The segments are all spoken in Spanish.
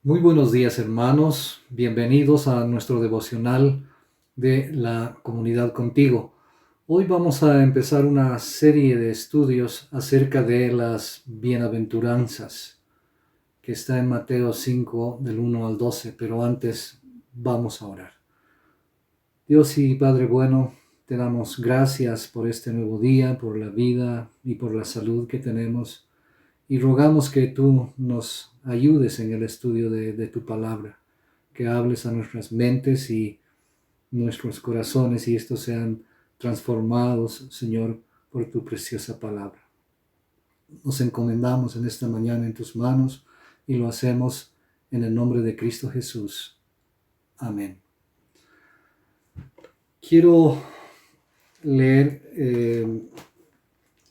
Muy buenos días, hermanos. Bienvenidos a nuestro devocional de la comunidad contigo. Hoy vamos a empezar una serie de estudios acerca de las bienaventuranzas que está en Mateo 5 del 1 al 12, pero antes vamos a orar. Dios y Padre bueno, te damos gracias por este nuevo día, por la vida y por la salud que tenemos. Y rogamos que tú nos ayudes en el estudio de tu palabra, que hables a nuestras mentes y nuestros corazones y estos sean transformados, Señor, por tu preciosa palabra. Nos encomendamos en esta mañana en tus manos y lo hacemos en el nombre de Cristo Jesús. Amén. Quiero leer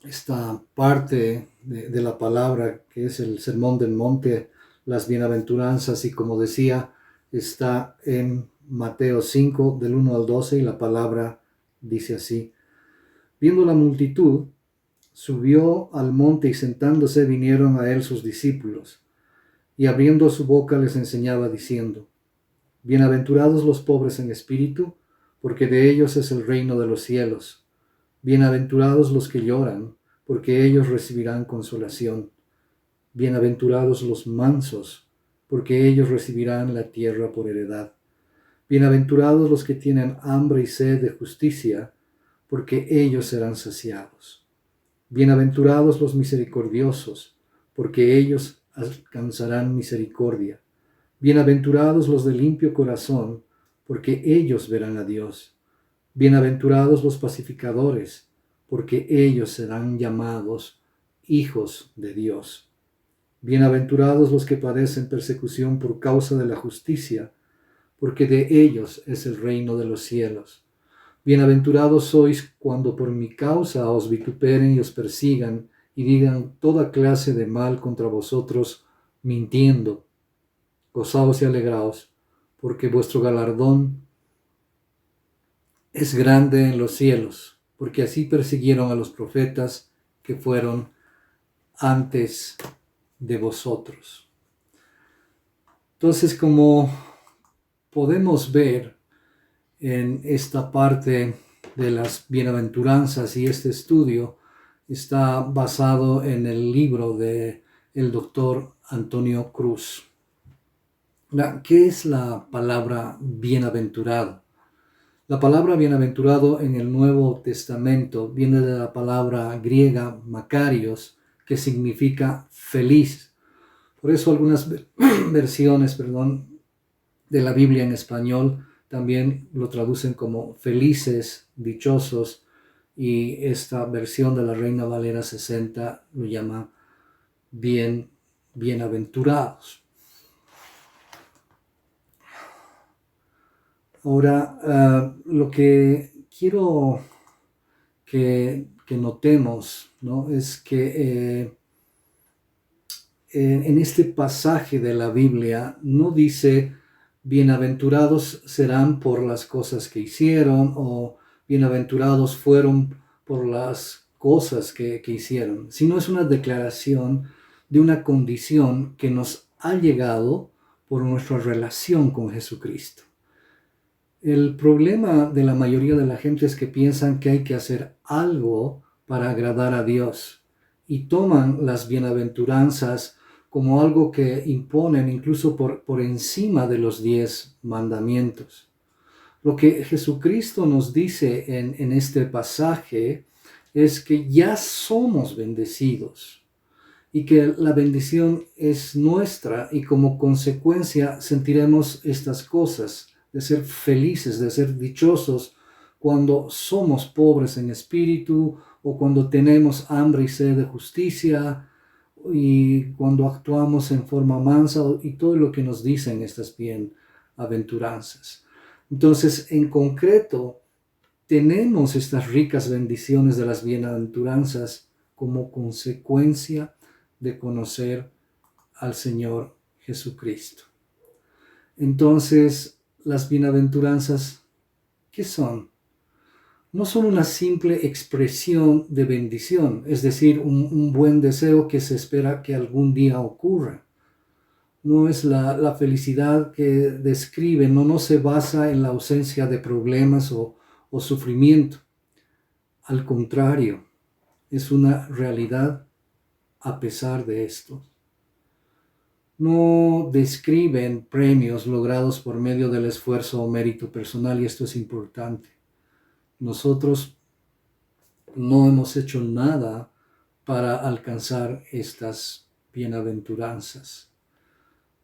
esta parte de la palabra que es el Sermón del Monte, las bienaventuranzas, y como decía, está en Mateo 5 del 1 al 12 y la palabra dice así: Viendo la multitud, subió al monte y sentándose vinieron a él sus discípulos, y abriendo su boca les enseñaba diciendo: Bienaventurados los pobres en espíritu, porque de ellos es el reino de los cielos. Bienaventurados los que lloran, porque ellos recibirán consolación. Bienaventurados los mansos, porque ellos recibirán la tierra por heredad. Bienaventurados los que tienen hambre y sed de justicia, porque ellos serán saciados. Bienaventurados los misericordiosos, porque ellos alcanzarán misericordia. Bienaventurados los de limpio corazón, porque ellos verán a Dios. Bienaventurados los pacificadores, porque ellos serán llamados hijos de Dios. Bienaventurados los que padecen persecución por causa de la justicia, porque de ellos es el reino de los cielos. Bienaventurados sois cuando por mi causa os vituperen y os persigan y digan toda clase de mal contra vosotros, mintiendo. Gozaos y alegraos, porque vuestro galardón es grande en los cielos, porque así persiguieron a los profetas que fueron antes de vosotros. Entonces, como podemos ver en esta parte de las bienaventuranzas, y este estudio está basado en el libro de el doctor Antonio Cruz. ¿Qué es la palabra bienaventurado? La palabra bienaventurado en el Nuevo Testamento viene de la palabra griega makarios, que significa feliz. Por eso algunas versiones, de la Biblia en español también lo traducen como felices, dichosos, y esta versión de la Reina Valera 60 lo llama bienaventurados. Ahora, lo que quiero que notemos, ¿no?, es que en este pasaje de la Biblia no dice bienaventurados serán por las cosas que hicieron o bienaventurados fueron por las cosas que hicieron, sino es una declaración de una condición que nos ha llegado por nuestra relación con Jesucristo. El problema de la mayoría de la gente es que piensan que hay que hacer algo para agradar a Dios y toman las bienaventuranzas como algo que imponen incluso por encima de los 10 mandamientos. Lo que Jesucristo nos dice en este pasaje es que ya somos bendecidos y que la bendición es nuestra y como consecuencia sentiremos estas cosas de ser felices, de ser dichosos cuando somos pobres en espíritu o cuando tenemos hambre y sed de justicia y cuando actuamos en forma mansa y todo lo que nos dicen estas bienaventuranzas. Entonces, en concreto, tenemos estas ricas bendiciones de las bienaventuranzas como consecuencia de conocer al Señor Jesucristo. Entonces, las bienaventuranzas, ¿qué son? No son una simple expresión de bendición, es decir, un buen deseo que se espera que algún día ocurra. no es la felicidad que describe, no se basa en la ausencia de problemas o sufrimiento. Al contrario, es una realidad a pesar de esto. No describen premios logrados por medio del esfuerzo o mérito personal, y esto es importante. Nosotros no hemos hecho nada para alcanzar estas bienaventuranzas.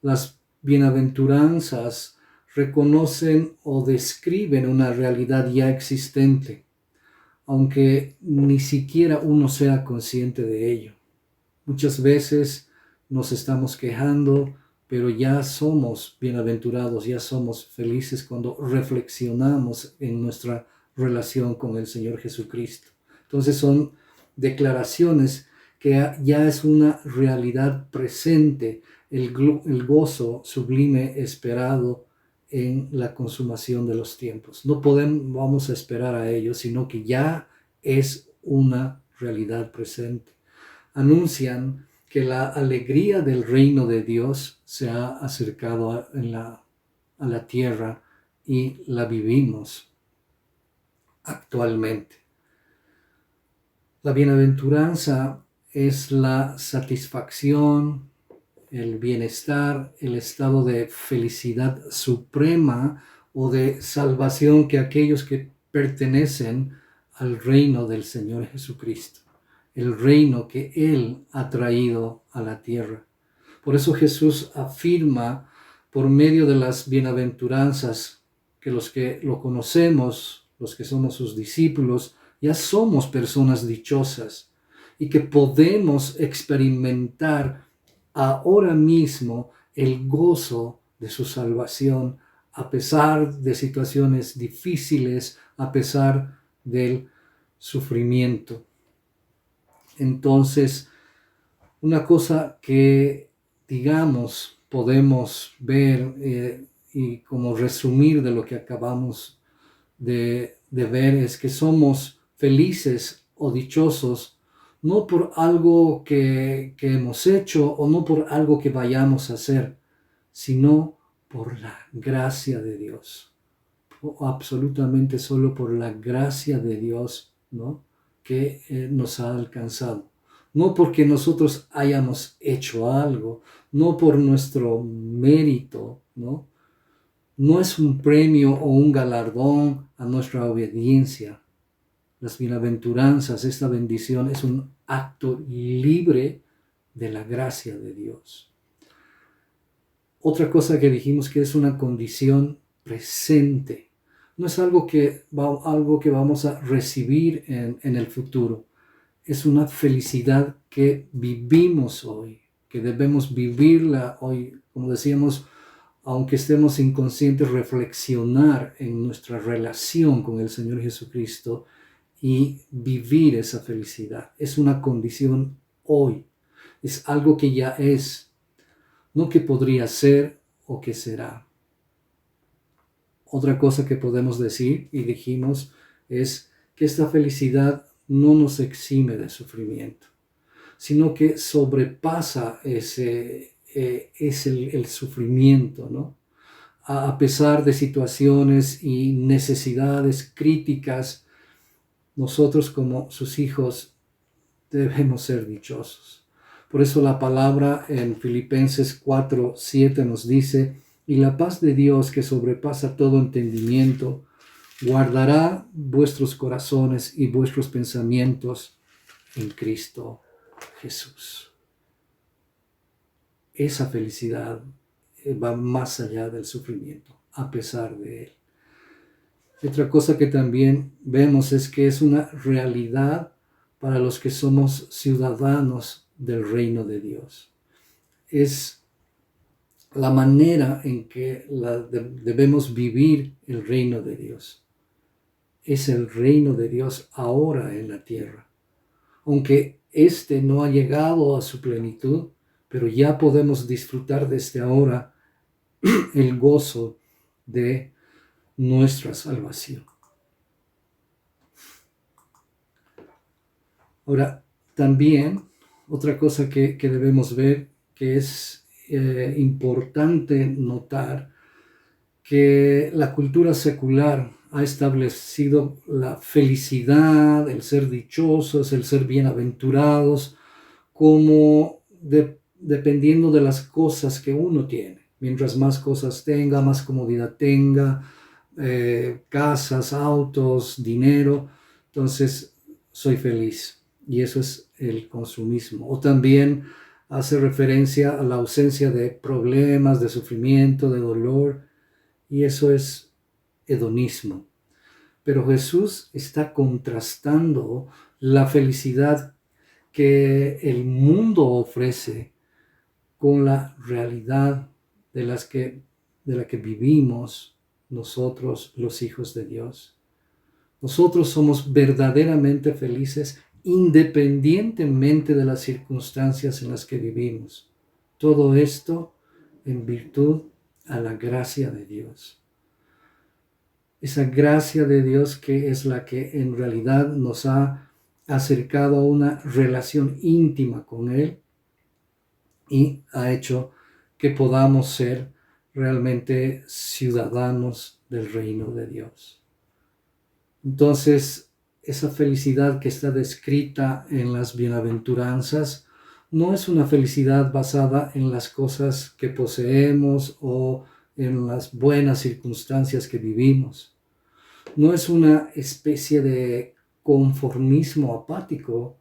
Las bienaventuranzas reconocen o describen una realidad ya existente, aunque ni siquiera uno sea consciente de ello. Muchas veces nos estamos quejando, pero ya somos bienaventurados, ya somos felices cuando reflexionamos en nuestra relación con el Señor Jesucristo. Entonces son declaraciones que ya es una realidad presente, el gozo sublime esperado en la consumación de los tiempos. No vamos a esperar a ello, sino que ya es una realidad presente. Anuncian que la alegría del reino de Dios se ha acercado a la tierra y la vivimos actualmente. La bienaventuranza es la satisfacción, el bienestar, el estado de felicidad suprema o de salvación que aquellos que pertenecen al reino del Señor Jesucristo, el reino que Él ha traído a la tierra. Por eso Jesús afirma por medio de las bienaventuranzas que los que lo conocemos, los que somos sus discípulos, ya somos personas dichosas y que podemos experimentar ahora mismo el gozo de su salvación a pesar de situaciones difíciles, a pesar del sufrimiento. Entonces, una cosa que, digamos, podemos ver y como resumir de lo que acabamos de ver es que somos felices o dichosos no por algo que hemos hecho o no por algo que vayamos a hacer, sino por la gracia de Dios. Absolutamente solo por la gracia de Dios, ¿no?, que nos ha alcanzado. No porque nosotros hayamos hecho algo, no por nuestro mérito, ¿no? No es un premio o un galardón a nuestra obediencia. Las bienaventuranzas, esta bendición, es un acto libre de la gracia de Dios. Otra cosa que dijimos que es una condición presente. No es algo que vamos a recibir en el futuro. Es una felicidad que vivimos hoy, que debemos vivirla hoy. Como decíamos, aunque estemos inconscientes, reflexionar en nuestra relación con el Señor Jesucristo y vivir esa felicidad. Es una condición hoy. Es algo que ya es, no que podría ser o que será. Otra cosa que podemos decir y dijimos es que esta felicidad no nos exime de sufrimiento, sino que sobrepasa el sufrimiento, ¿no? A pesar de situaciones y necesidades críticas, nosotros como sus hijos debemos ser dichosos. Por eso la palabra en Filipenses 4:7 nos dice: y la paz de Dios, que sobrepasa todo entendimiento, guardará vuestros corazones y vuestros pensamientos en Cristo Jesús. Esa felicidad va más allá del sufrimiento, a pesar de él. Otra cosa que también vemos es que es una realidad para los que somos ciudadanos del reino de Dios. Es la manera en que debemos vivir el reino de Dios. Es el reino de Dios ahora en la tierra. Aunque este no ha llegado a su plenitud, pero ya podemos disfrutar desde ahora el gozo de nuestra salvación. Ahora, también otra cosa que debemos ver, que es importante notar que la cultura secular ha establecido la felicidad, el ser dichosos, el ser bienaventurados, como dependiendo de las cosas que uno tiene. Mientras más cosas tenga, más comodidad tenga, casas, autos, dinero, entonces soy feliz. Y eso es el consumismo. O también hace referencia a la ausencia de problemas, de sufrimiento, de dolor, y eso es hedonismo. Pero Jesús está contrastando la felicidad que el mundo ofrece con la realidad de la que vivimos nosotros, los hijos de Dios. Nosotros somos verdaderamente felices independientemente de las circunstancias en las que vivimos. Todo esto en virtud a la gracia de Dios. Esa gracia de Dios que es la que en realidad nos ha acercado a una relación íntima con Él y ha hecho que podamos ser realmente ciudadanos del reino de Dios. Entonces, esa felicidad que está descrita en las bienaventuranzas no es una felicidad basada en las cosas que poseemos o en las buenas circunstancias que vivimos. No es una especie de conformismo apático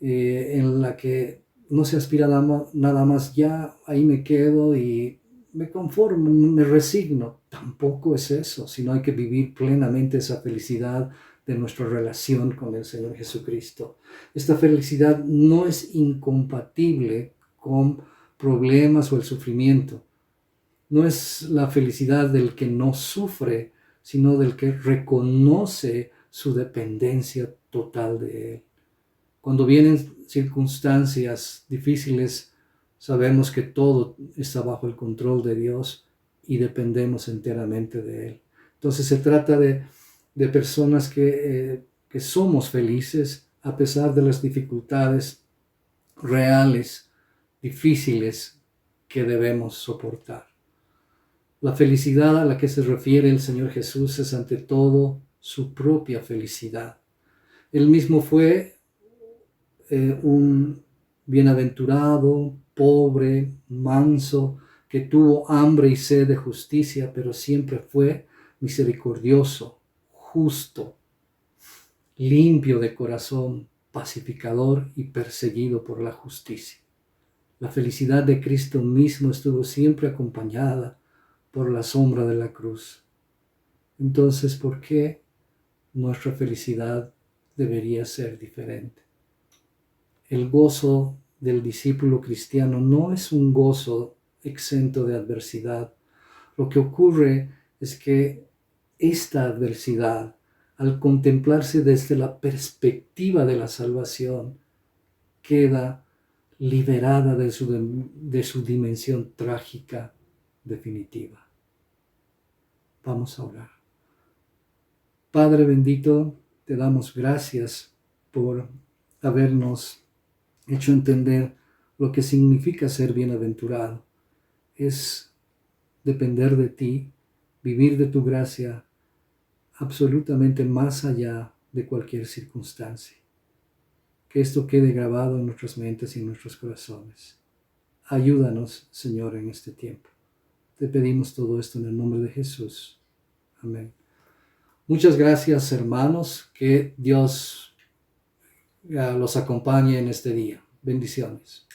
en la que no se aspira nada más, ya ahí me quedo y me conformo, me resigno. Tampoco es eso, sino hay que vivir plenamente esa felicidad de nuestra relación con el Señor Jesucristo. Esta felicidad no es incompatible con problemas o el sufrimiento. No es la felicidad del que no sufre, sino del que reconoce su dependencia total de Él. Cuando vienen circunstancias difíciles, sabemos que todo está bajo el control de Dios y dependemos enteramente de Él. Entonces se trata de personas que somos felices a pesar de las dificultades reales, difíciles que debemos soportar. La felicidad a la que se refiere el Señor Jesús es ante todo su propia felicidad. Él mismo fue un bienaventurado, pobre, manso, que tuvo hambre y sed de justicia, pero siempre fue misericordioso, justo, limpio de corazón, pacificador y perseguido por la justicia. La felicidad de Cristo mismo estuvo siempre acompañada por la sombra de la cruz. Entonces, ¿por qué nuestra felicidad debería ser diferente? El gozo del discípulo cristiano no es un gozo exento de adversidad. Lo que ocurre es que esta adversidad, al contemplarse desde la perspectiva de la salvación, queda liberada de su dimensión trágica definitiva. Vamos a orar. Padre bendito, te damos gracias por habernos hecho entender lo que significa ser bienaventurado. Es depender de ti, vivir de tu gracia absolutamente más allá de cualquier circunstancia. Que esto quede grabado en nuestras mentes y en nuestros corazones. Ayúdanos, Señor, en este tiempo. Te pedimos todo esto en el nombre de Jesús. Amén. Muchas gracias, hermanos. Que Dios los acompañe en este día. Bendiciones.